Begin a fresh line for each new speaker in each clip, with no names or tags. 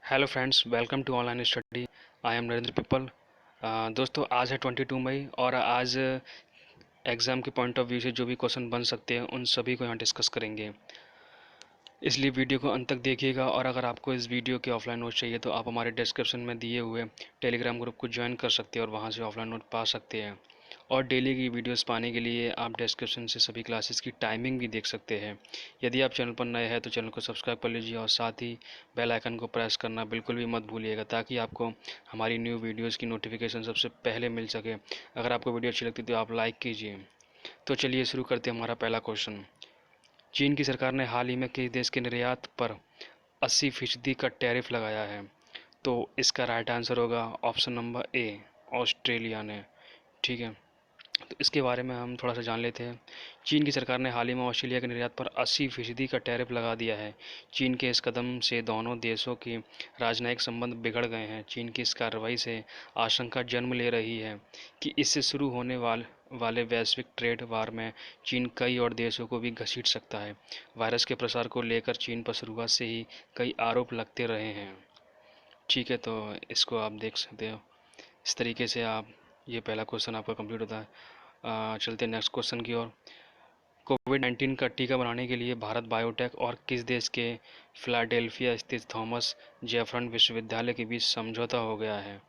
Hello friends, welcome to online study. I am Narendra Pipal. दोस्तों, आज है 22 मई और आज एग्ज़ाम के पॉइंट ऑफ व्यू से जो भी क्वेश्चन बन सकते हैं उन सभी को यहाँ डिस्कस करेंगे। इसलिए वीडियो को अंत तक देखिएगा और अगर आपको इस वीडियो के ऑफलाइन नोट चाहिए तो आप हमारे डिस्क्रिप्शन में दिए हुए टेलीग्राम ग्रुप को ज्वाइन कर सकते हैं और वहाँ से ऑफलाइन नोट पा सकते हैं। और डेली की वीडियोस पाने के लिए आप डिस्क्रिप्शन से सभी क्लासेस की टाइमिंग भी देख सकते हैं। यदि आप चैनल पर नए हैं तो चैनल को सब्सक्राइब कर लीजिए और साथ ही बेल आइकन को प्रेस करना बिल्कुल भी मत भूलिएगा ताकि आपको हमारी न्यू वीडियोस की नोटिफिकेशन सबसे पहले मिल सके। अगर आपको वीडियो अच्छी लगती है तो आप लाइक कीजिए। तो चलिए शुरू करते हैं हमारा पहला क्वेश्चन। चीन की सरकार ने हाल ही में किस देश के निर्यात पर 80% का टैरिफ लगाया है? तो इसका राइट आंसर होगा ऑप्शन नंबर ए, ऑस्ट्रेलिया ने। ठीक है, तो इसके बारे में हम थोड़ा सा जान लेते हैं। चीन की सरकार ने हाल ही में ऑस्ट्रेलिया के निर्यात पर 80% का टैरिफ लगा दिया है। चीन के इस कदम से दोनों देशों के राजनयिक संबंध बिगड़ गए हैं। चीन की इस कार्रवाई से आशंका जन्म ले रही है कि इससे शुरू होने वाले वैश्विक ट्रेड वार में चीन कई और देशों को भी घसीट सकता है। वायरस के प्रसार को लेकर चीन पर शुरुआत से ही कई आरोप लगते रहे हैं। ठीक है, तो इसको आप देख सकते हो। इस तरीके से आप ये पहला क्वेश्चन आपका कंप्लीट होता है। चलते हैं नेक्स्ट क्वेश्चन की ओर। कोविड-19 का टीका बनाने के लिए भारत बायोटेक और किस देश के फिलाडेल्फिया स्थित थॉमस जेफरसन विश्वविद्यालय के बीच समझौता हो गया है?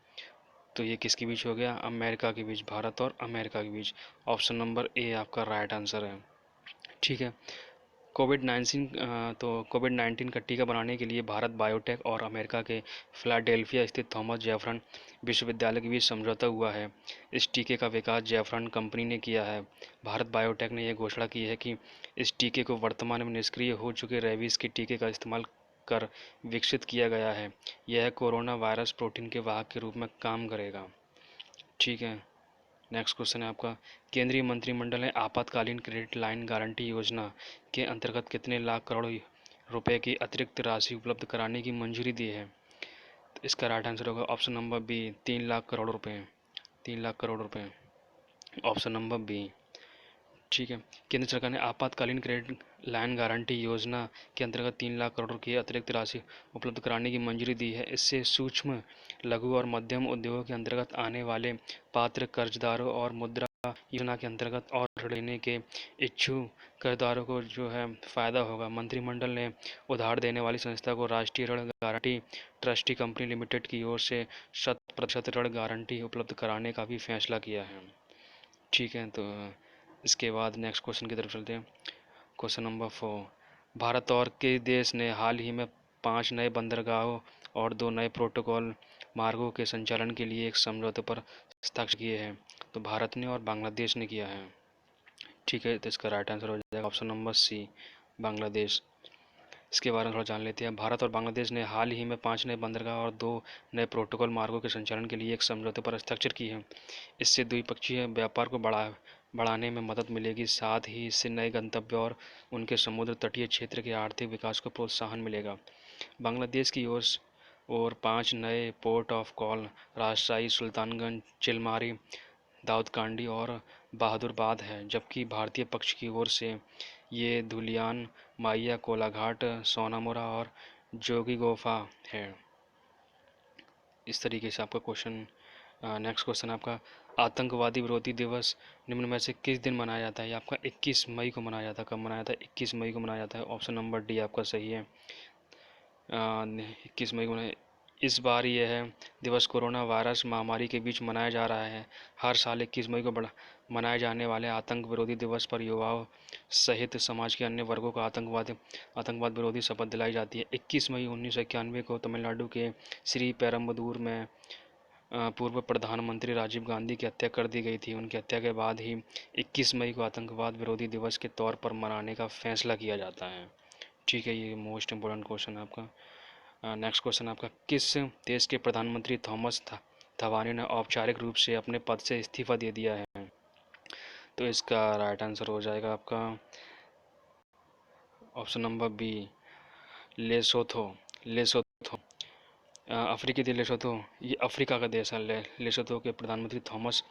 तो ये किसके बीच हो गया? अमेरिका के बीच, भारत और अमेरिका के बीच। ऑप्शन नंबर ए आपका राइट आंसर है। ठीक है, कोविड-19 का टीका बनाने के लिए भारत बायोटेक और अमेरिका के फिलाडेल्फिया स्थित थॉमस जेफरसन विश्वविद्यालय के बीच समझौता हुआ है। इस टीके का विकास जेफरसन कंपनी ने किया है। भारत बायोटेक ने यह घोषणा की है कि इस टीके को वर्तमान में निष्क्रिय हो चुके रेबीज के टीके का इस्तेमाल कर विकसित किया गया है। यह कोरोना वायरस प्रोटीन के वाहक के रूप में काम करेगा। ठीक है, नेक्स्ट क्वेश्चन है आपका। केंद्रीय मंत्रिमंडल ने आपातकालीन क्रेडिट लाइन गारंटी योजना के अंतर्गत कितने लाख करोड़ रुपए की अतिरिक्त राशि उपलब्ध कराने की मंजूरी दी है? तो इसका राइट आंसर होगा option number B, 3 lakh crore रुपए। 3 लाख करोड़ रुपए, ऑप्शन नंबर बी। ठीक है, केंद्र सरकार ने आपातकालीन क्रेडिट लाइन गारंटी योजना के अंतर्गत 3 लाख करोड़ की अतिरिक्त राशि उपलब्ध कराने की मंजूरी दी है। इससे सूक्ष्म, लघु और मध्यम उद्योगों के अंतर्गत आने वाले पात्र कर्जदारों और मुद्रा योजना के अंतर्गत और ऋण लेने के इच्छुक कर्जदारों को जो है फायदा होगा। मंत्रिमंडल ने उधार देने वाली संस्था को राष्ट्रीय ऋण गारंटी ट्रस्टी कंपनी लिमिटेड की ओर से 100% ऋण गारंटी उपलब्ध कराने का भी फैसला किया है। ठीक है, तो इसके बाद नेक्स्ट क्वेश्चन की तरफ चलते हैं। Question number 4। भारत और किस देश ने हाल ही में 5 नए बंदरगाहों और 2 नए प्रोटोकॉल मार्गों के संचालन के लिए एक समझौते पर हस्ताक्षर किए हैं? तो भारत ने और बांग्लादेश ने किया है। ठीक है, तो इसका राइट आंसर हो जाएगा ऑप्शन नंबर सी, बांग्लादेश। इसके बारे में थोड़ा जान लेते हैं। भारत और बांग्लादेश ने हाल ही में 5 नए बंदरगाह और 2 नए प्रोटोकॉल मार्गों के संचालन के लिए एक समझौते पर हस्ताक्षर किए हैं। इससे द्विपक्षीय व्यापार को बढ़ाने में मदद मिलेगी। साथ ही इससे नए गंतव्य और उनके समुद्र तटीय क्षेत्र के आर्थिक विकास को प्रोत्साहन मिलेगा। बांग्लादेश की ओर 5 नए पोर्ट ऑफ कॉल राजशाही, सुल्तानगंज, चिलमारी, दाऊदकांडी और बहादुराबाद है, जबकि भारतीय पक्ष की ओर से ये धुलियान, माइया, कोलाघाट, सोनामुरा और जोगीगोफा है। इस तरीके से आपका क्वेश्चन। नेक्स्ट क्वेश्चन आपका। आतंकवादी विरोधी दिवस निम्न में से किस दिन मनाया जाता है? ये आपका 21 मई को मनाया जाता है। कब मनाया जाता है? 21 मई को मनाया जाता है। ऑप्शन नंबर डी आपका सही है। 21 मई को इस बार यह दिवस कोरोना वायरस महामारी के बीच मनाया जा रहा है। हर साल 21 मई को मनाए जाने वाले आतंक विरोधी दिवस पर युवाओं सहित समाज के अन्य वर्गों को आतंकवाद विरोधी शपथ दिलाई जाती है। 21 मई 1991 को तमिलनाडु के श्री पेरम्बदूर में पूर्व प्रधानमंत्री राजीव गांधी की हत्या कर दी गई थी। उनकी हत्या के बाद ही 21 मई को आतंकवाद विरोधी दिवस के तौर पर मनाने का फैसला किया जाता है। ठीक है, ये मोस्ट इम्पोर्टेंट क्वेश्चन है आपका। नेक्स्ट क्वेश्चन आपका। किस देश के प्रधानमंत्री थॉमस थवानी ने औपचारिक रूप से अपने पद से इस्तीफा दे दिया है? तो इसका राइट आंसर हो जाएगा आपका option number B, Lesotho. Lesotho, अफ्रीकी देश लेसोथो, ये अफ्रीका का देश है। लेसोथो के प्रधानमंत्री थॉमस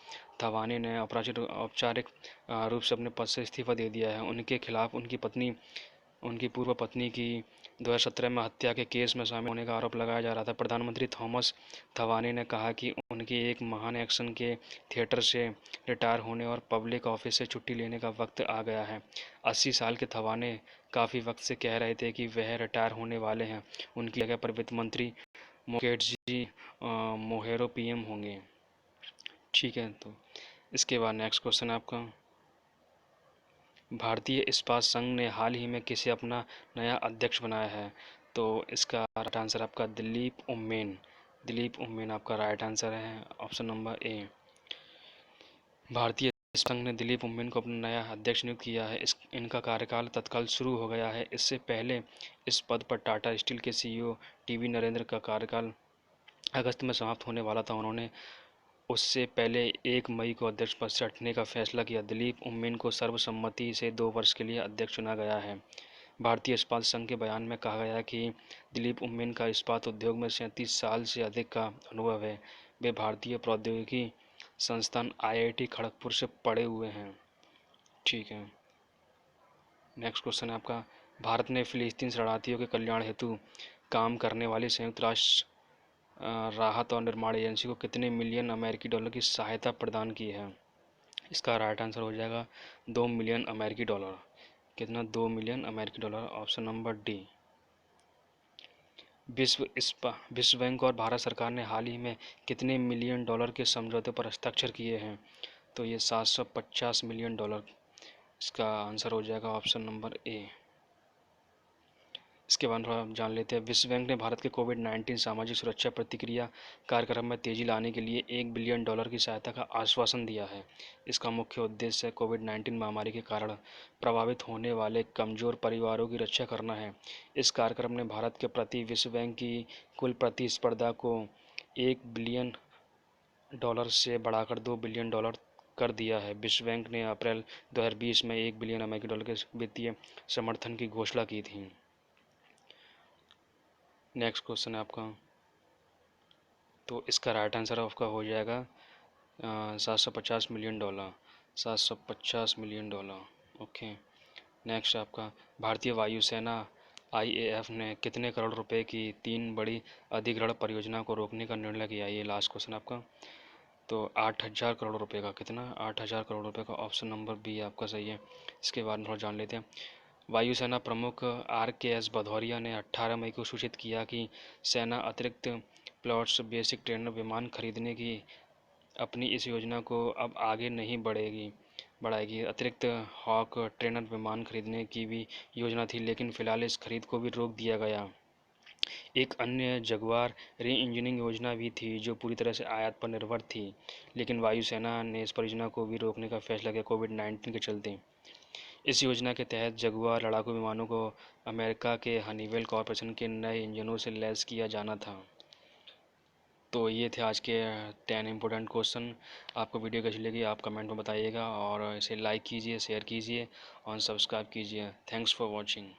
थवानी ने औपचारिक रूप से अपने पद से इस्तीफा दे दिया है। उनके खिलाफ उनकी पूर्व पत्नी की 2017 में हत्या के केस में शामिल होने का आरोप लगाया जा रहा था। प्रधानमंत्री थॉमस थवाने ने कहा कि उनके एक महान एक्शन के थिएटर से रिटायर होने और पब्लिक ऑफिस से छुट्टी लेने का वक्त आ गया है। 80 साल के थवाने काफ़ी वक्त से कह रहे थे कि वह रिटायर होने वाले हैं। उनकी जगह पर वित्त मंत्री मोकेटजी मोहेरो पीएम होंगे। ठीक है, तो इसके बाद नेक्स्ट क्वेश्चन आपका, भारतीय इस्पात संघ ने हाल ही में किसे अपना नया अध्यक्ष बनाया है? तो इसका राइट आंसर आपका दिलीप उम्मेन। दिलीप उम्मेन आपका राइट आंसर है, ऑप्शन नंबर ए। भारतीय संघ ने दिलीप उम्मेन को अपना नया अध्यक्ष नियुक्त किया है। इनका कार्यकाल तत्काल शुरू हो गया है। इससे पहले इस पद पर टाटा स्टील के सीईओ टीवी नरेंद्र का कार्यकाल अगस्त में समाप्त होने वाला था। उन्होंने उससे पहले 1 मई को अध्यक्ष पद से हटने का फैसला किया। दिलीप उम्मेन को सर्वसम्मति से 2 वर्ष के लिए अध्यक्ष चुना गया है। भारतीय इस्पात संघ के बयान में कहा गया कि दिलीप उम्मेन का इस्पात उद्योग में 37 साल से अधिक का अनुभव है। वे भारतीय प्रौद्योगिकी संस्थान IIT खड़गपुर से पढ़े हुए हैं। ठीक है, नेक्स्ट क्वेश्चन है आपका, भारत ने फिलिस्तीन शरणार्थियों के कल्याण हेतु काम करने वाली संयुक्त राष्ट्र राहत और निर्माण एजेंसी को कितने मिलियन अमेरिकी डॉलर की सहायता प्रदान की है? इसका राइट आंसर हो जाएगा 2 मिलियन अमेरिकी डॉलर। कितना? 2 मिलियन अमेरिकी डॉलर, ऑप्शन नंबर डी। विश्व बैंक और भारत सरकार ने हाल ही में कितने मिलियन डॉलर के समझौते पर हस्ताक्षर किए हैं? तो ये 750 मिलियन डॉलर। इसका आंसर हो जाएगा ऑप्शन नंबर ए। इसके बाद थोड़ा जान लेते हैं। विश्व बैंक ने भारत के कोविड-19 सामाजिक सुरक्षा प्रतिक्रिया कार्यक्रम में तेजी लाने के लिए $1 बिलियन की सहायता का आश्वासन दिया है। इसका मुख्य उद्देश्य कोविड-19 महामारी के कारण प्रभावित होने वाले कमजोर परिवारों की रक्षा करना है। इस कार्यक्रम ने भारत के प्रति विश्व बैंक की कुल प्रतिस्पर्धा को $1 बिलियन से बढ़ाकर $2 बिलियन कर दिया है। विश्व बैंक ने अप्रैल 2020 में $1 बिलियन के वित्तीय समर्थन की घोषणा की थी। नेक्स्ट क्वेश्चन है आपका, तो इसका राइट आंसर आपका हो जाएगा $750 मिलियन। $750 मिलियन। ओके, नेक्स्ट आपका, भारतीय वायुसेना IAF ने कितने करोड़ रुपए की 3 बड़ी अधिग्रहण परियोजना को रोकने का निर्णय किया? ये लास्ट क्वेश्चन आपका, तो 8,000 करोड़ रुपए का। कितना? 8,000 करोड़ रुपए का, ऑप्शन नंबर बी आपका सही है। इसके बाद में थोड़ा जान लेते हैं। वायुसेना प्रमुख RKS भदौरिया ने 18 मई को सूचित किया कि सेना अतिरिक्त प्लॉट्स बेसिक ट्रेनर विमान खरीदने की अपनी इस योजना को अब आगे नहीं बढ़ाएगी। अतिरिक्त हॉक ट्रेनर विमान खरीदने की भी योजना थी, लेकिन फिलहाल इस खरीद को भी रोक दिया गया। एक अन्य जगुआर री इंजीनियरिंग योजना भी थी जो पूरी तरह से आयात पर निर्भर थी, लेकिन वायुसेना ने इस परियोजना को भी रोकने का फैसला किया कोविड-19 के चलते। इस योजना के तहत जगुआर लड़ाकू विमानों को अमेरिका के हनीवेल कॉर्पोरेशन के नए इंजनों से लैस किया जाना था। तो ये थे आज के 10 इम्पोर्टेंट क्वेश्चन। आपको वीडियो कैसी लगी आप कमेंट में बताइएगा, और इसे लाइक कीजिए, शेयर कीजिए और सब्सक्राइब कीजिए। Thanks for watching.